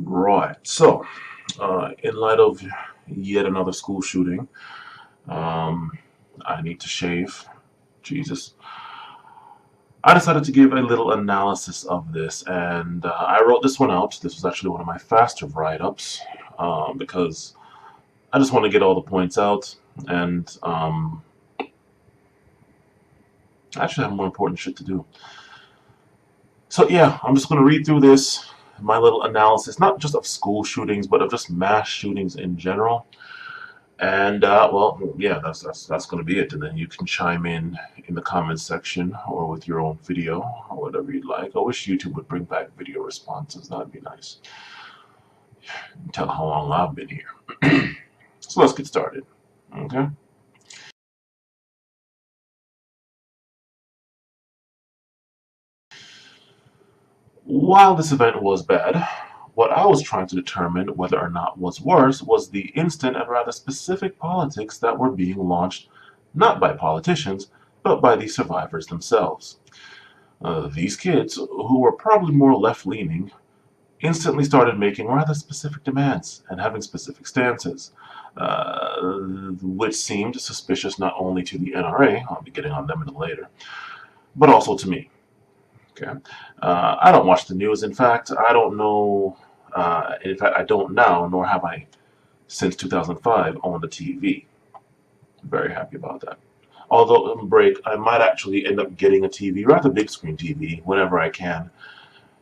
Right. So, in light of yet another school shooting, um, I need to shave. Jesus. I decided to give a little analysis of this, and I wrote this one out. This was actually one of my faster write-ups because I just want to get all the points out, and I actually have more important shit to do. So yeah, I'm just going to read through this, my little analysis, not just of school shootings, but of just mass shootings in general. And well, yeah, that's going to be it. And then you can chime in the comments section or with your own video or whatever you'd like. I wish YouTube would bring back video responses. That'd be nice. Tell how long I've been here. So let's get started. Okay. While this event was bad, what I was trying to determine whether or not was worse was the instant and rather specific politics that were being launched not by politicians, but by the survivors themselves. These kids, who were probably more left-leaning, instantly started making rather specific demands and having specific stances, which seemed suspicious not only to the NRA, I'll be getting on them a little later, but also to me. Okay, I don't watch the news. In fact, I don't know. In fact, I don't now, nor have I since 2005 owned a TV. Very happy about that. Although on break, I might actually end up getting a TV, rather big screen TV, whenever I can,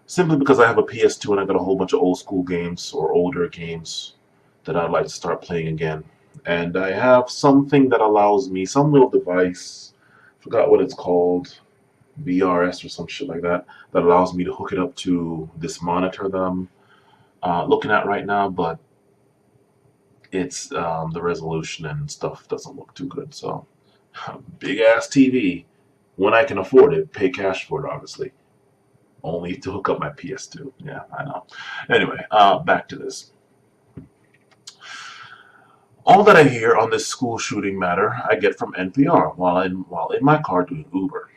simply because I have a PS2 and I got a whole bunch of old school games or older games that I'd like to start playing again. And I have something that allows me, some little device, forgot what it's called, VRS or some shit like that, that allows me to hook it up to this monitor that I'm looking at right now, but it's the resolution and stuff doesn't look too good. So, big ass TV, when I can afford it, pay cash for it, obviously. Only to hook up my PS2. Yeah, I know. Anyway, back to this. All that I hear on this school shooting matter, I get from NPR while in my car doing Uber.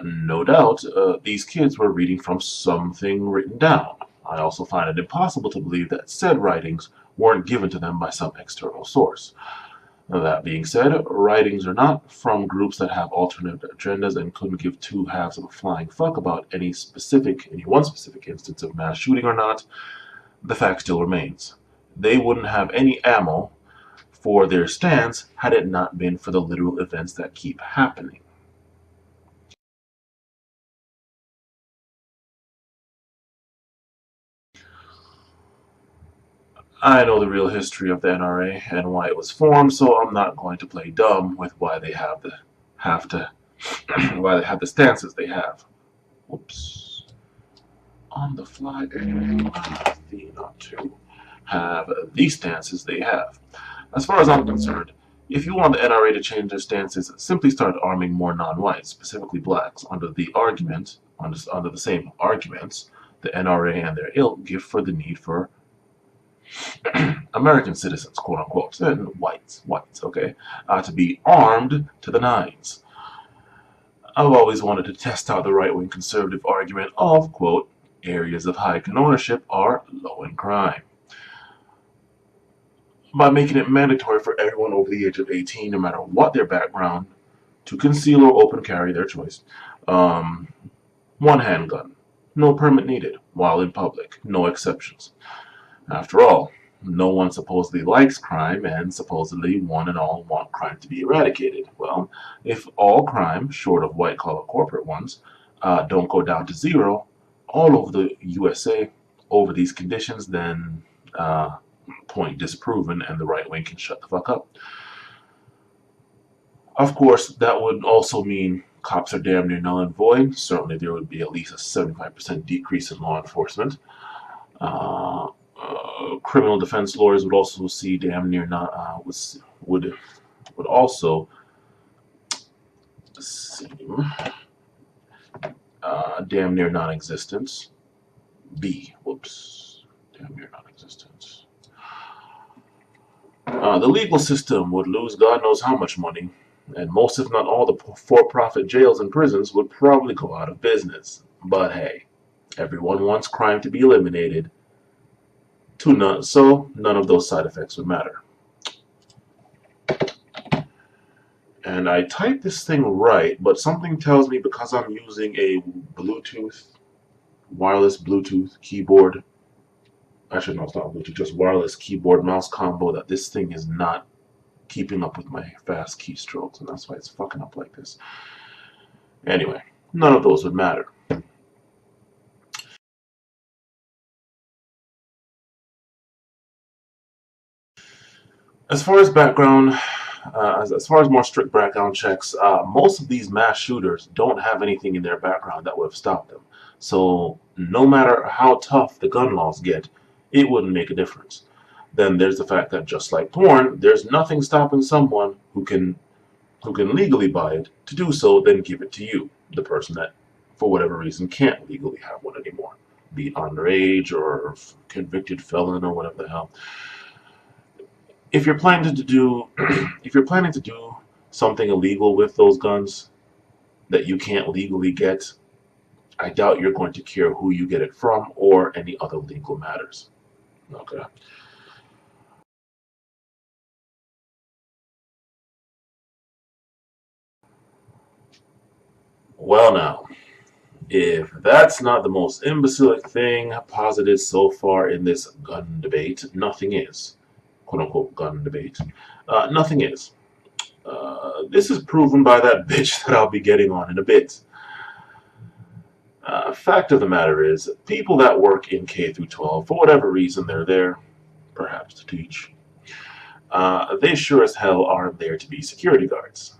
No doubt, these kids were reading from something written down. I also find it impossible to believe that said writings weren't given to them by some external source. That being said, writings are not from groups that have alternate agendas and couldn't give two halves of a flying fuck about any one specific instance of mass shooting or not. The fact still remains. They wouldn't have any ammo for their stance had it not been for the literal events that keep happening. I know the real history of the NRA and why it was formed, so I'm not going to play dumb with why they have to why they have the stances they have. Whoops. On the fly, not to have the stances they have. As far as I'm concerned, if you want the NRA to change their stances, simply start arming more non-whites, specifically blacks, under the same arguments the NRA and their ilk give for the need for American citizens, quote unquote, and whites, okay, to be armed to the nines. I've always wanted to test out the right wing conservative argument of, quote, areas of high gun ownership are low in crime, by making it mandatory for everyone over the age of 18, no matter what their background, to conceal or open carry their choice. Um, One handgun, no permit needed, while in public, no exceptions. After all, no one supposedly likes crime, and supposedly one and all want crime to be eradicated. Well, if all crime, short of white collar corporate ones, don't go down to zero all over the USA over these conditions, then point disproven and the right wing can shut the fuck up. Of course, that would also mean cops are damn near null and void. Certainly, there would be at least a 75% decrease in law enforcement. Uh, Criminal defense lawyers would also see damn near not would also seem damn near non-existent. Whoops, damn near non-existent. The legal system would lose God knows how much money, and most, if not all, the for-profit jails and prisons would probably go out of business. But hey, everyone wants crime to be eliminated, so none of those side effects would matter. And I typed this thing right, but something tells me because I'm using a wireless Bluetooth keyboard, actually no, it's not Bluetooth, just wireless keyboard mouse combo, that this thing is not keeping up with my fast keystrokes, and that's why it's fucking up like this. Anyway, none of those would matter. As far as background, as far as more strict background checks, most of these mass shooters don't have anything in their background that would have stopped them. So no matter how tough the gun laws get, it wouldn't make a difference. Then there's the fact that just like porn, there's nothing stopping someone who can legally buy it to do so, then give it to you, the person that for whatever reason can't legally have one anymore, be it underage or convicted felon or whatever the hell. If you're planning to do something illegal with those guns that you can't legally get, I doubt you're going to care who you get it from or any other legal matters. Okay. Well now, if that's not the most imbecilic thing posited so far in this gun debate, nothing is. Quote unquote gun debate. Nothing is. This is proven by that bitch that I'll be getting on in a bit. Fact of the matter is, people that work in K through 12, for whatever reason they're there, perhaps to teach, they sure as hell aren't there to be security guards.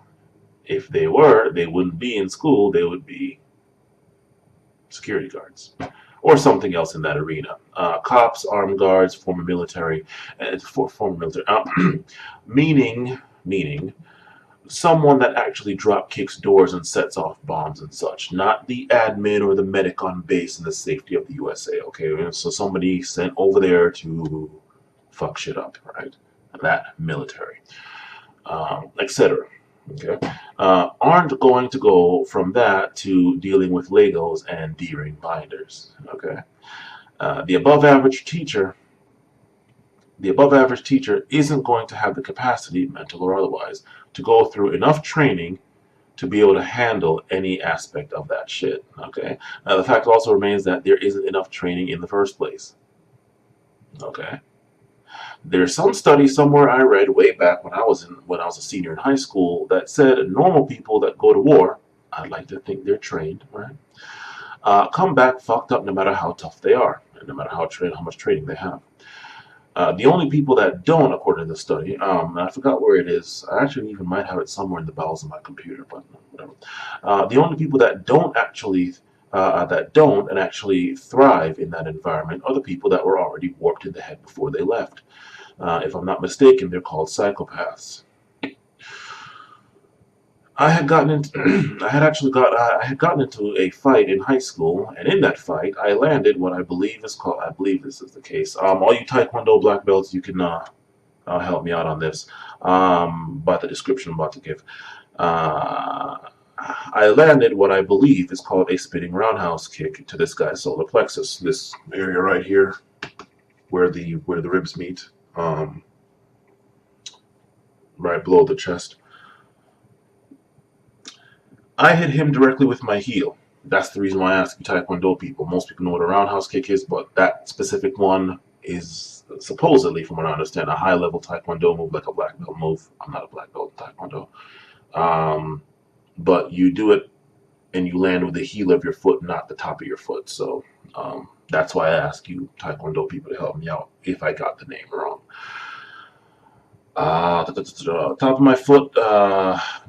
If they were, they wouldn't be in school, they would be security guards. Or something else in that arena. Cops, armed guards, former military, meaning someone that actually drop kicks doors and sets off bombs and such, not the admin or the medic on base in the safety of the USA, okay? So somebody sent over there to fuck shit up, right? That military, etc. Okay, aren't going to go from that to dealing with Legos and D-ring binders. Okay, the above average teacher isn't going to have the capacity, mental or otherwise, to go through enough training to be able to handle any aspect of that shit. Okay, the fact also remains that there isn't enough training in the first place. Okay. There's some study somewhere I read way back when I was a senior in high school that said normal people that go to war, I'd like to think they're trained, right? Come back fucked up no matter how tough they are, and no matter how much training they have. The only people that don't, according to the study, I forgot where it is. I actually even might have it somewhere in the bowels of my computer, but whatever. The only people that don't and actually thrive in that environment are the people that were already warped in the head before they left. If I'm not mistaken, they're called psychopaths. I had gotten into a fight in high school, and in that fight, I landed what I believe this is the case. All you Taekwondo black belts, you can help me out on this. By the description I'm about to give. I landed what I believe is called a spinning roundhouse kick to this guy's solar plexus, this area right here, where the ribs meet. Right below the chest. I hit him directly with my heel. That's the reason why I ask you Taekwondo people. Most people know what a roundhouse kick is, but that specific one is supposedly, from what I understand, a high-level Taekwondo move, like a black belt move. I'm not a black belt in Taekwondo. But you do it and you land with the heel of your foot, not the top of your foot. So that's why I ask you Taekwondo people to help me out if I got the name wrong. Top of my foot,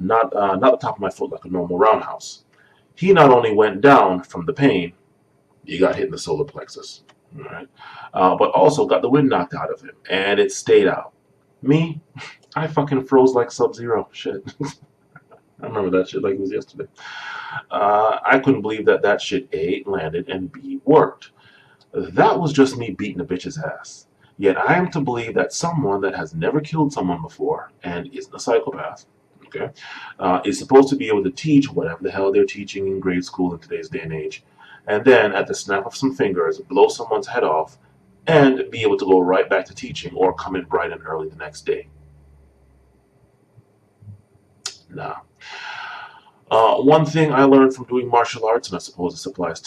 not the top of my foot like a normal roundhouse. He not only went down from the pain, he got hit in the solar plexus, all right, but also got the wind knocked out of him, and it stayed out. Me, I fucking froze like Sub-Zero. Shit. I remember that shit like it was yesterday. I couldn't believe that shit A, landed, and B, worked. That was just me beating a bitch's ass. Yet I am to believe that someone that has never killed someone before and isn't a psychopath, okay, is supposed to be able to teach whatever the hell they're teaching in grade school in today's day and age, and then at the snap of some fingers blow someone's head off and be able to go right back to teaching or come in bright and early the next day. Nah. One thing I learned from doing martial arts, and I suppose this applies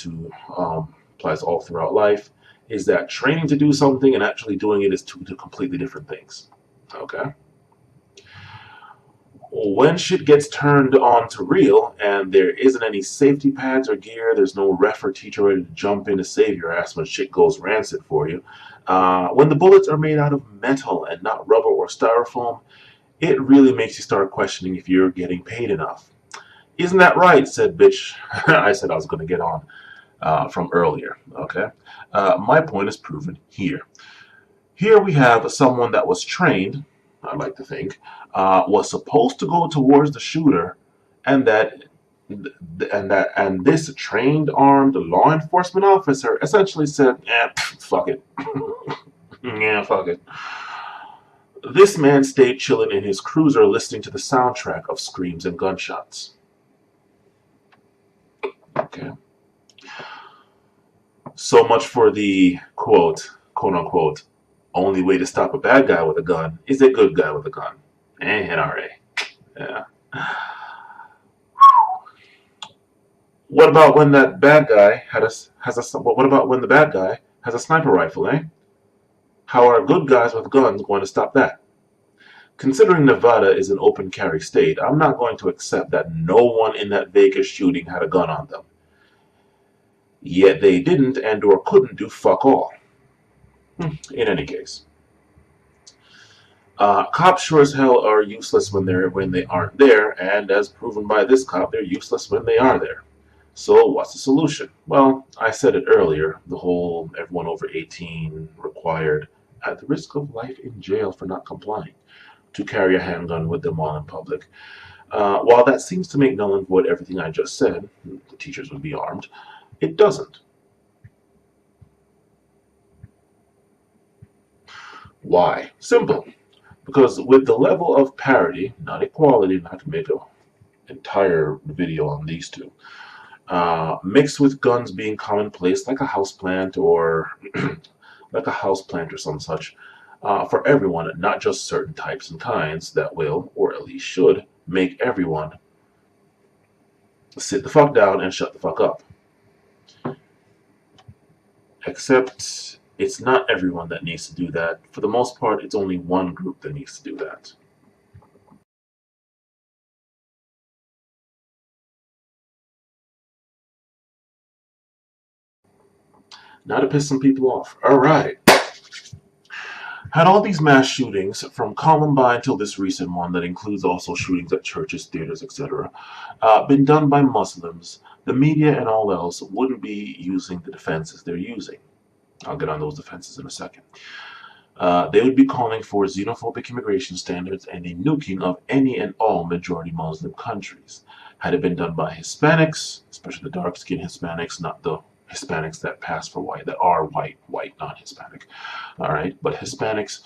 all throughout life, is that training to do something and actually doing it is two completely different things. Okay. When shit gets turned on to real and there isn't any safety pads or gear, there's no ref or teacher ready to jump in to save your ass when shit goes rancid for you. When the bullets are made out of metal and not rubber or styrofoam, it really makes you start questioning if you're getting paid enough. Isn't that right? Said bitch. I said I was going to get on from earlier. Okay. My point is proven here. Here we have someone that was trained, I like to think, was supposed to go towards the shooter, and this trained, armed law enforcement officer essentially said, fuck it. Yeah, fuck it. This man stayed chilling in his cruiser listening to the soundtrack of screams and gunshots. Okay. So much for the quote unquote, only way to stop a bad guy with a gun is a good guy with a gun. NRA. Yeah. What about when that bad guy what about when the bad guy has a sniper rifle, eh? How are good guys with guns going to stop that? Considering Nevada is an open carry state, I'm not going to accept that no one in that Vegas shooting had a gun on them. Yet they didn't and or couldn't do fuck all. In any case. Cops sure as hell are useless when they aren't there, and as proven by this cop, they're useless when they are there. So what's the solution? Well, I said it earlier, the whole everyone over 18 required, at the risk of life in jail for not complying, to carry a handgun with them while in public. While that seems to make null and void everything I just said, the teachers would be armed, it doesn't. Why? Simple. Because with the level of parity, not equality, and I can make an entire video on these two, mixed with guns being commonplace like a houseplant or some such, for everyone, not just certain types and kinds, that will, or at least should, make everyone sit the fuck down and shut the fuck up. Except it's not everyone that needs to do that. For the most part, it's only one group that needs to do that. Now to piss some people off. Alright. Had all these mass shootings, from Columbine till this recent one that includes also shootings at churches, theaters, etc., been done by Muslims, the media and all else wouldn't be using the defenses they're using. I'll get on those defenses in a second. They would be calling for xenophobic immigration standards and a nuking of any and all majority Muslim countries. Had it been done by Hispanics, especially the dark-skinned Hispanics, not the Hispanics that pass for white, that are white, non-Hispanic. All right, but Hispanics,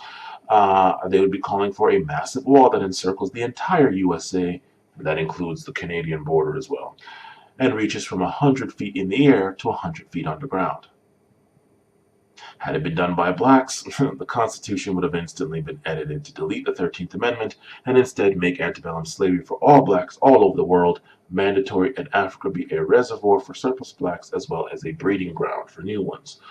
they would be calling for a massive wall that encircles the entire USA, and that includes the Canadian border as well, and reaches from 100 feet in the air to 100 feet underground. Had it been done by blacks, the Constitution would have instantly been edited to delete the 13th Amendment and instead make antebellum slavery for all blacks all over the world mandatory, and Africa be a reservoir for surplus blacks as well as a breeding ground for new ones.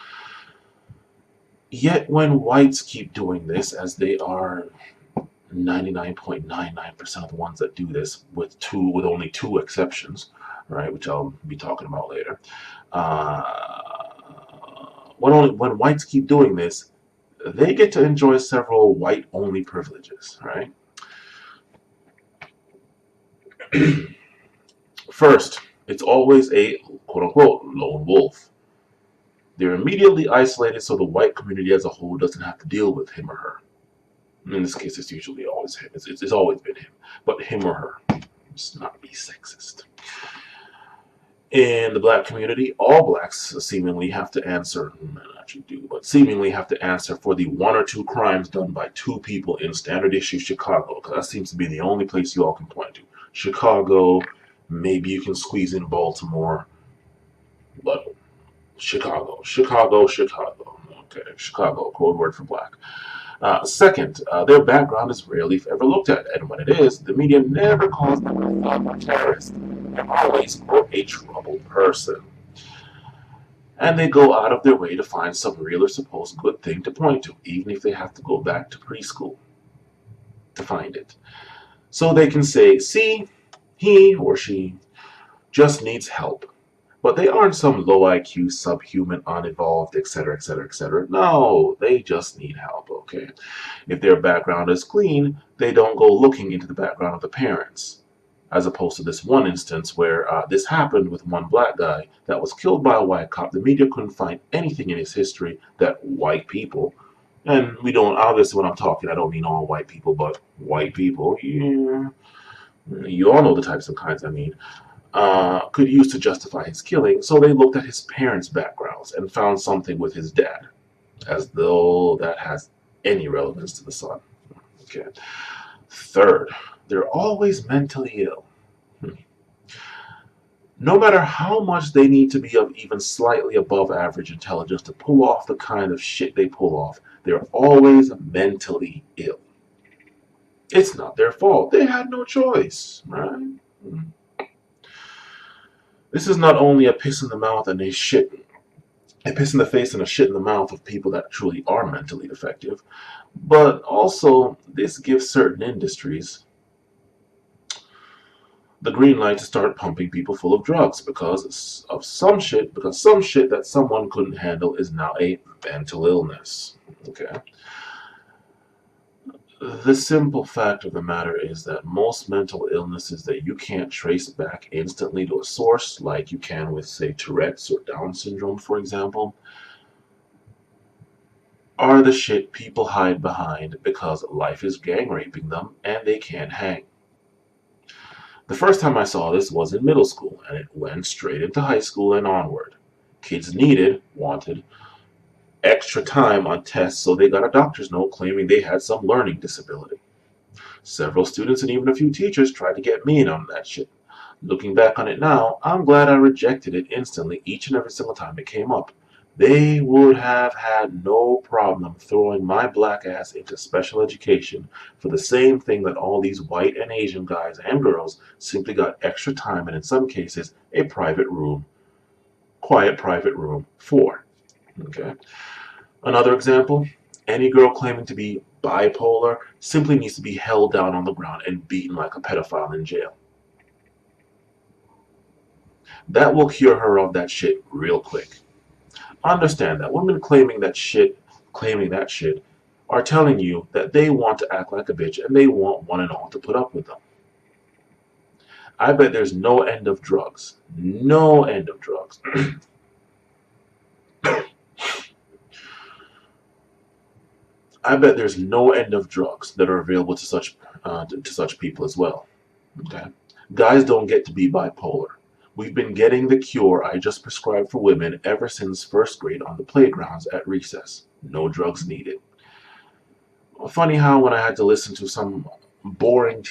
Yet when whites keep doing this, as they are 99.99% of the ones that do this, with only two exceptions, right, which I'll be talking about later, when whites keep doing this, they get to enjoy several white-only privileges, right? First, it's always a quote-unquote lone wolf. They're immediately isolated so the white community as a whole doesn't have to deal with him or her. In this case, it's usually always him. It's always been him, but him or her. Let's not be sexist. In the black community, all blacks seemingly have to answer, actually do, but seemingly have to answer for the one or two crimes done by two people in standard issue Chicago, because that seems to be the only place you all can point to. Chicago, maybe you can squeeze in Baltimore, but Chicago. Okay, Chicago, code word for black. Second, their background is rarely if ever looked at, and when it is, the media never calls them a thug or terrorist. They're always, quote, a troubled person. And they go out of their way to find some real or supposed good thing to point to, even if they have to go back to preschool to find it. So they can say, see, he or she just needs help. But they aren't some low IQ, subhuman, unevolved, etc., etc., etc. No, they just need help, okay? If their background is clean, they don't go looking into the background of the parents. As opposed to this one instance where this happened with one black guy that was killed by a white cop. The media couldn't find anything in his history that white people, and we don't, obviously when I'm talking, I don't mean all white people, but white people, yeah, you all know the types and kinds I mean, could use to justify his killing. So they looked at his parents' backgrounds and found something with his dad, as though that has any relevance to the son. Okay. Third, they're always mentally ill. No matter how much they need to be of even slightly above average intelligence to pull off the kind of shit they pull off, they're always mentally ill. It's not their fault. They had no choice, right? This is not only a piss in the mouth and a piss in the face and a shit in the mouth of people that truly are mentally defective, but also this gives certain industries the green light to start pumping people full of drugs because some shit that someone couldn't handle is now a mental illness. Okay. The simple fact of the matter is that most mental illnesses that you can't trace back instantly to a source, like you can with, say, Tourette's or Down syndrome, for example, are the shit people hide behind because life is gang raping them and they can't hang. The first time I saw this was in middle school, and it went straight into high school and onward. Kids wanted extra time on tests, so they got a doctor's note claiming they had some learning disability. Several students and even a few teachers tried to get me in on that shit. Looking back on it now, I'm glad I rejected it instantly each and every single time it came up. They would have had no problem throwing my black ass into special education for the same thing that all these white and Asian guys and girls simply got extra time and in some cases a private room, quiet private room for. Okay. Another example, any girl claiming to be bipolar simply needs to be held down on the ground and beaten like a pedophile in jail. That will cure her of that shit real quick. Understand that women claiming that shit, are telling you that they want to act like a bitch and they want one and all to put up with them. I bet there's no end of drugs. No end of drugs. I bet there's no end of drugs that are available to such people as well. Okay, guys don't get to be bipolar. We've been getting the cure I just prescribed for women ever since first grade on the playgrounds at recess. No drugs needed. Funny how when I had to listen to some boring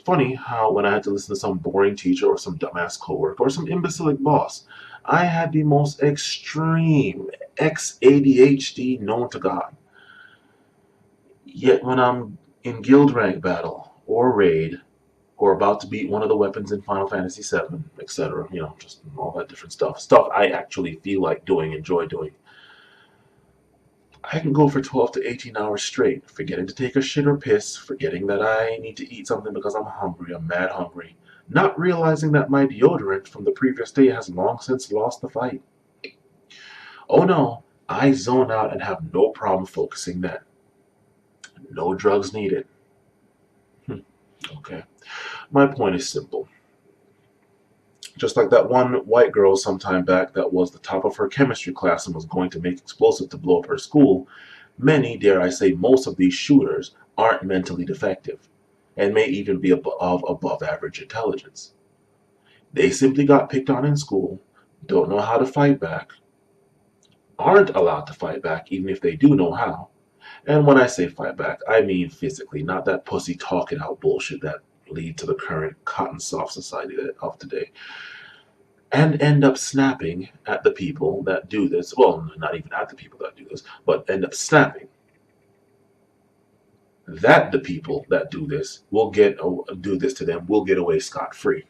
funny how when I had to listen to some boring teacher or some dumbass coworker or some imbecilic boss, I had the most extreme ex-ADHD known to God. Yet when I'm in guild rank battle or raid or about to beat one of the weapons in Final Fantasy VII, etc., just all that different stuff I actually feel like doing, enjoy doing, I can go for 12 to 18 hours straight, forgetting to take a shit or piss, forgetting that I need to eat something because I'm hungry, I'm mad hungry, not realizing that my deodorant from the previous day has long since lost the fight. Oh no, I zone out and have no problem focusing then. No drugs needed. Okay. My point is simple. Just like that one white girl sometime back that was the top of her chemistry class and was going to make explosives to blow up her school, many, dare I say most of these shooters aren't mentally defective and may even be of above average intelligence. They simply got picked on in school, don't know how to fight back, aren't allowed to fight back even if they do know how. And when I say fight back, I mean physically, not that pussy talking out bullshit that lead to the current cotton soft society of today. and end up snapping at the people that do this. Well, not even at the people that do this, but end up snapping that the people that do this do this to them will get away scot-free.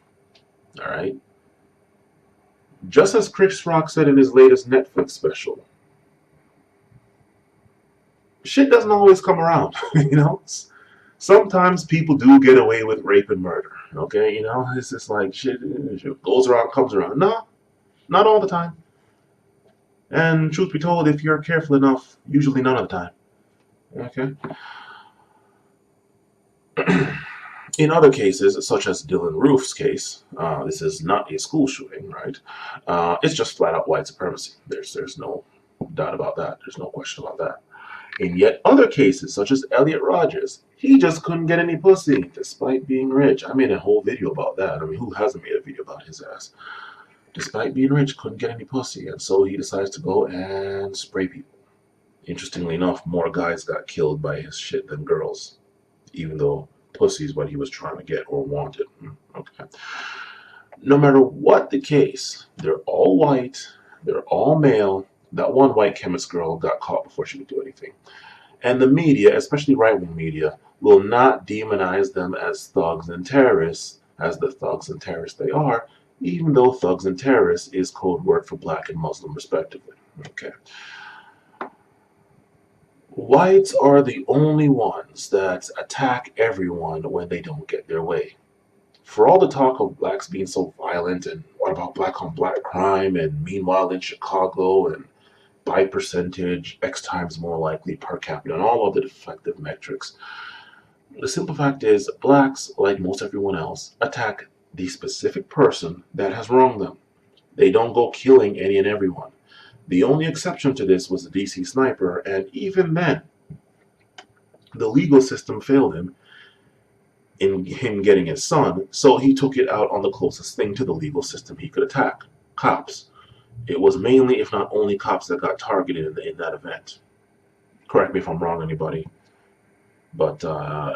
All right. Just as Chris Rock said in his latest Netflix special, shit doesn't always come around. you know, sometimes people do get away with rape and murder. Okay, it's just like shit goes around, comes around. No, not all the time. And truth be told, if you're careful enough, usually none of the time. Okay. In other cases, such as Dylan Roof's case, this is not a school shooting, right? It's just flat out white supremacy. There's no doubt about that. There's no question about that. In yet other cases, such as Elliot Rogers, he just couldn't get any pussy despite being rich. I made a whole video about that. I mean, who hasn't made a video about his ass? Despite being rich, couldn't get any pussy, and so he decides to go and spray people. Interestingly enough, more guys got killed by his shit than girls, even though pussy is what he was trying to get or wanted. Okay. No matter what the case, they're all white, they're all male. That one white chemist girl got caught before she could do anything. And the media, especially right-wing media, will not demonize them as thugs and terrorists, as the thugs and terrorists they are, even though thugs and terrorists is code word for black and Muslim respectively. Okay. Whites are the only ones that attack everyone when they don't get their way. For all the talk of blacks being so violent, and what about black on black crime, and meanwhile in Chicago, and by percentage, X times more likely per capita, and all of the defective metrics, the simple fact is blacks, like most everyone else, attack the specific person that has wronged them. They don't go killing any and everyone. The only exception to this was the DC sniper, and even then, the legal system failed him in him getting his son, so he took it out on the closest thing to the legal system he could attack, cops. It was mainly, if not only, cops that got targeted in that event. Correct me if I'm wrong, anybody, but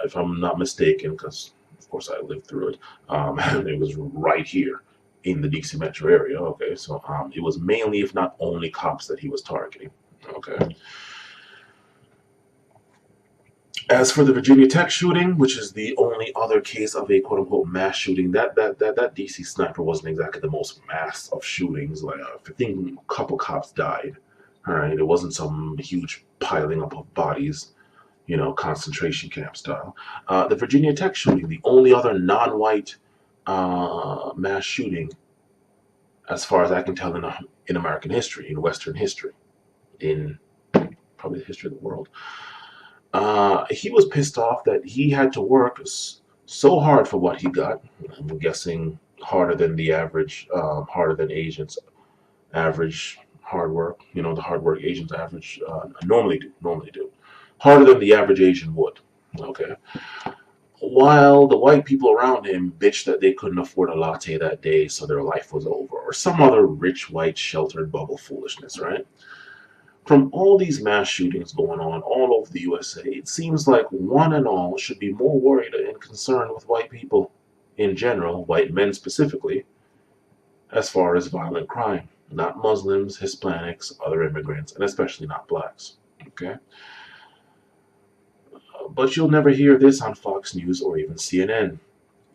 if I'm not mistaken, because of course I lived through it, it was right here in the DC metro area. Okay, so it was mainly, if not only, cops that he was targeting. Okay. As for the Virginia Tech shooting, which is the only other case of a quote-unquote mass shooting, that DC sniper wasn't exactly the most mass of shootings. Like I think a couple cops died. All right, it wasn't some huge piling up of bodies, concentration camp style. The Virginia Tech shooting, the only other non-white mass shooting, as far as I can tell, in American history, in Western history, in probably the history of the world. He was pissed off that he had to work so hard for what he got. I'm guessing harder than the average, harder than Asians' average hard work. The hard work Asians average normally do. Harder than the average Asian would. Okay. While the white people around him bitched that they couldn't afford a latte that day, so their life was over, or some other rich white sheltered bubble foolishness, right? From all these mass shootings going on all over the USA, it seems like one and all should be more worried and concerned with white people in general, white men specifically, as far as violent crime, not Muslims, Hispanics, other immigrants, and especially not blacks. Okay? But you'll never hear this on Fox News or even CNN.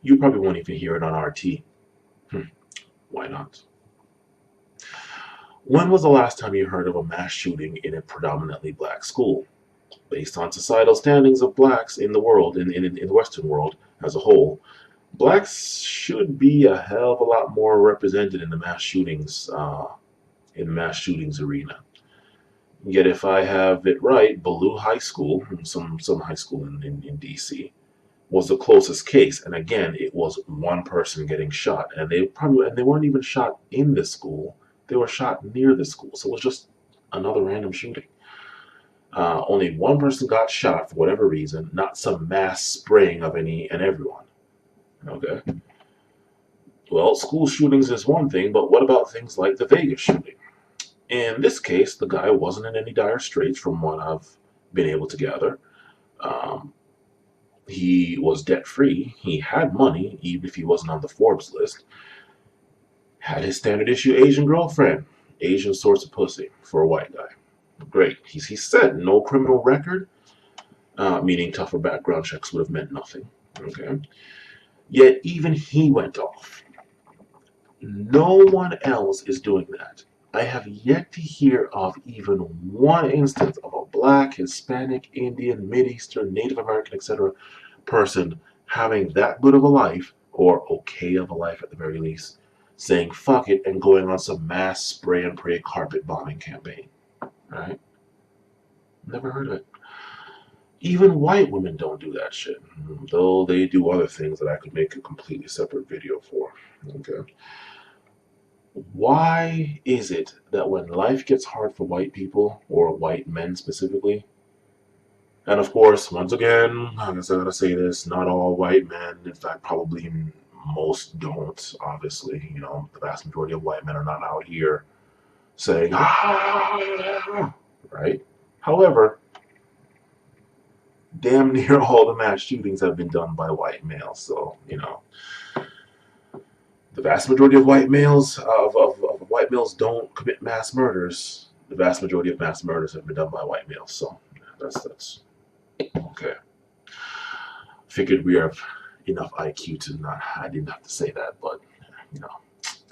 You probably won't even hear it on RT. Why not? When was the last time you heard of a mass shooting in a predominantly black school? Based on societal standings of blacks in the world, in the Western world as a whole, blacks should be a hell of a lot more represented in the mass shootings arena. Yet, if I have it right, Ballou High School, some high school in DC, was the closest case, and again, it was one person getting shot, and they weren't even shot in the school. They were shot near the school, so it was just another random shooting. Only one person got shot for whatever reason, not some mass spraying of any and everyone. Okay. Well, school shootings is one thing, but what about things like the Vegas shooting? In this case, the guy wasn't in any dire straits from what I've been able to gather. He was debt-free. He had money, even if he wasn't on the Forbes list. Had his standard issue Asian girlfriend, Asian source of pussy for a white guy. Great. He said no criminal record, meaning tougher background checks would have meant nothing. Okay. Yet even he went off. No one else is doing that. I have yet to hear of even one instance of a black, Hispanic, Indian, Mid-Eastern, Native American, etc. person having that good of a life, or okay of a life at the very least, saying fuck it and going on some mass spray and pray carpet bombing campaign. Right? Never heard of it. Even white women don't do that shit, though they do other things that I could make a completely separate video for. Okay. Why is it that when life gets hard for white people, or white men specifically, and of course, once again, I guess I gotta say this, not all white men, in fact, probably most don't, obviously, the vast majority of white men are not out here saying, ah, right? However, damn near all the mass shootings have been done by white males, so, the vast majority of white males don't commit mass murders. The vast majority of mass murders have been done by white males. So that's okay. Figured we have enough IQ to not. I didn't have to say that, but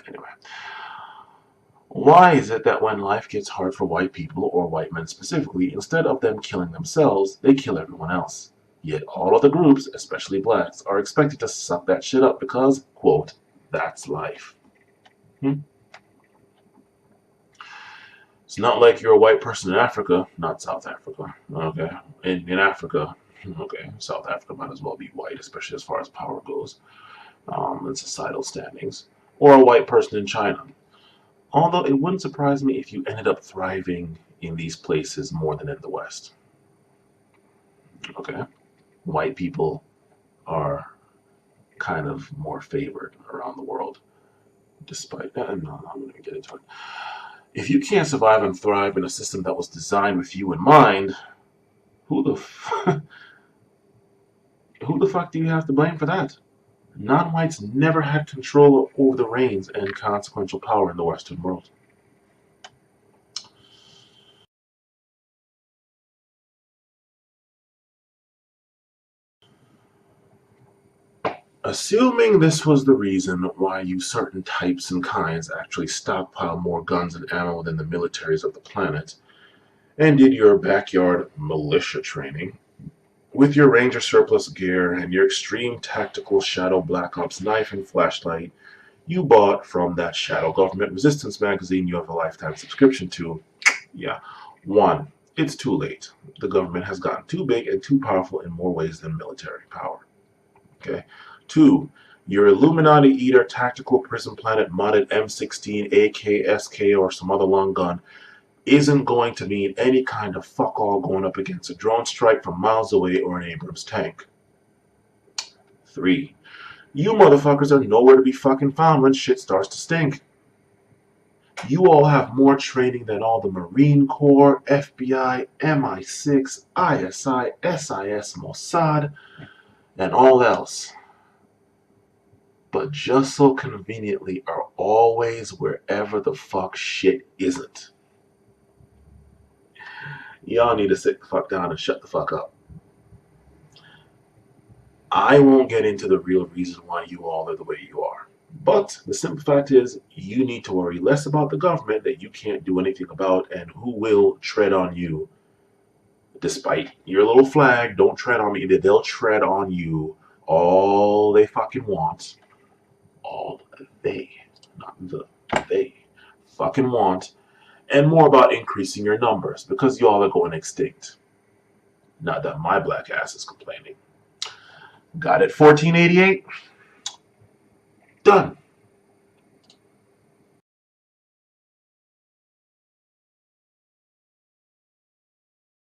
anyway. Why is it that when life gets hard for white people, or white men specifically, instead of them killing themselves, they kill everyone else? Yet all other groups, especially blacks, are expected to suck that shit up because, quote, that's life. It's not like you're a white person in Africa, not South Africa, okay? In Africa, okay, South Africa might as well be white, especially as far as power goes, and societal standings. Or a white person in China. Although it wouldn't surprise me if you ended up thriving in these places more than in the West. Okay? White people are kind of more favored around the world, despite that. No, I'm going to get into it. If you can't survive and thrive in a system that was designed with you in mind, who the fuck do you have to blame for that? Non-whites never had control over the reins and consequential power in the Western world. Assuming this was the reason why you certain types and kinds actually stockpile more guns and ammo than the militaries of the planet, and did your backyard militia training, with your Ranger surplus gear and your extreme tactical Shadow Black Ops knife and flashlight you bought from that Shadow Government Resistance magazine you have a lifetime subscription to, yeah. 1. It's too late. The government has gotten too big and too powerful in more ways than military power. Okay. 2. Your Illuminati Eater Tactical Prison Planet modded M16, AK, SK, or some other long gun isn't going to mean any kind of fuck all going up against a drone strike from miles away or an Abrams tank. 3. You motherfuckers are nowhere to be fucking found when shit starts to stink. You all have more training than all the Marine Corps, FBI, MI6, ISI, SIS, Mossad, and all else. But just so conveniently are always wherever the fuck shit isn't. Y'all need to sit the fuck down and shut the fuck up. I won't get into the real reason why you all are the way you are. But the simple fact is, you need to worry less about the government that you can't do anything about and who will tread on you. Despite your little flag, don't tread on me. They'll tread on you all they fucking want. All they, not the, they fucking want. And more about increasing your numbers because y'all are going extinct. Not that my black ass is complaining. Got it, 1488? Done.